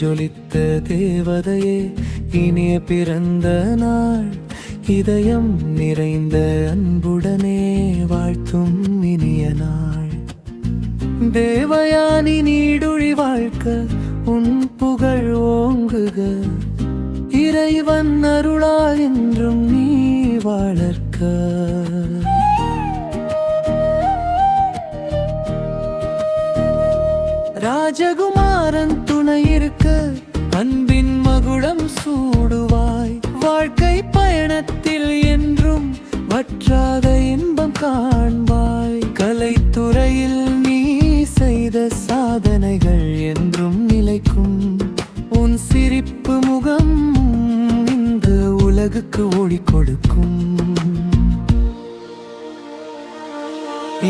ஜொலித்த தேவதையே, இனிய பிறந்த நாள். இதயம் நிறைந்த அன்புடனே வாழ்த்தும் இனிய நாள். தேவயானி நீடுழி வாழ்க்க, உன் புகழ் ஓங்குக. இறைவன் அருளால் என்றும் நீ வளர்க்க. ராஜகுமாரன் துணை இருக்க, அன்பின் மகுடம் சூடுவாய். வாழ்க்கை பயணத்தில் என்றும் வற்றாத இன்பம் காண்பாய். கலைத்துறையில் நீ செய்த சாதனைகள் என்றும் நிலைக்கும். உன் சிரிப்பு முகம் இந்த உலகுக்கு ஒளி கொடுக்கும்.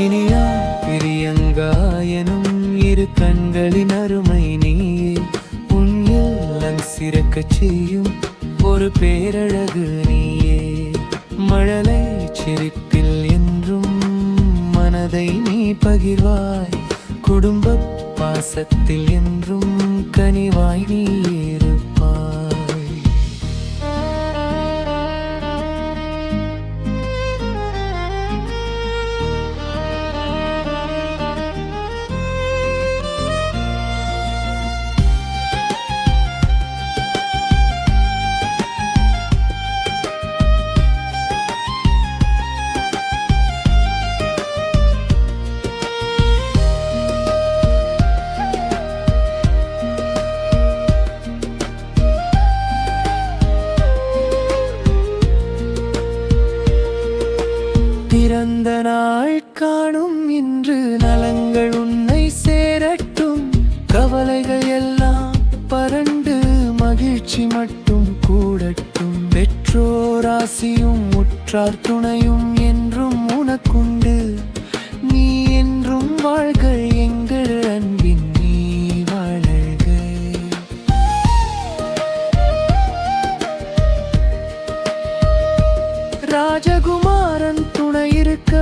இனியா பிரியங்கா எனும் இரு கண்களின் அருமை நீயே. உன் இல்லம் சிறக்கச் செய்யும் ஒரு பேரழகு நீயே. மழலை சிரிப்பில் என்றும் மனதை நீ பகிர்வாய். குடும்ப பாசத்தில் என்றும் கனிவாய் நீ இருப்பாய். பிறந்த நாள் காணும் இன்று நலங்கள் உன்னை சேரட்டும். கவலைகள் எல்லாம் பரண்டு மகிழ்ச்சி மட்டும் கூடட்டும். பெற்றோர் ஆசியும் உற்றார் துணையும் என்றும் உனக்குண்டு. நீ என்றும் வாழ்க எங்கள் அன்பின் நீ வாழ்க. ராஜகுமாரன் துணை இருக்க,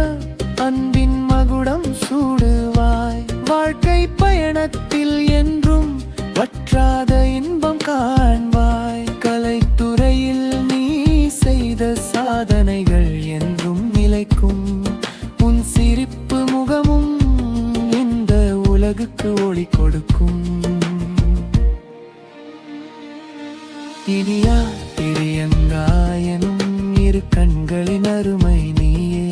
அன்பின் மகுடம் சூடுவாய். வாழ்க்கை பயணத்தில் என்றும் வற்றாத இன்பம் காண்பாய். கலைத்துறையில் நீ செய்த சாதனைகள் என்றும் நிலைக்கும். உன் சிரிப்பு முகமும் இந்த உலகுக்கு ஒளி கொடுக்கும். இனியா பிரியங்கா எனும் இரு கண்களின் அருமை நீயே.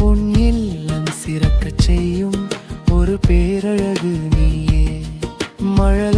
உன் இல்லம் சிறக்கச் செய்யும் ஒரு பேரழகு நீயே. மழலை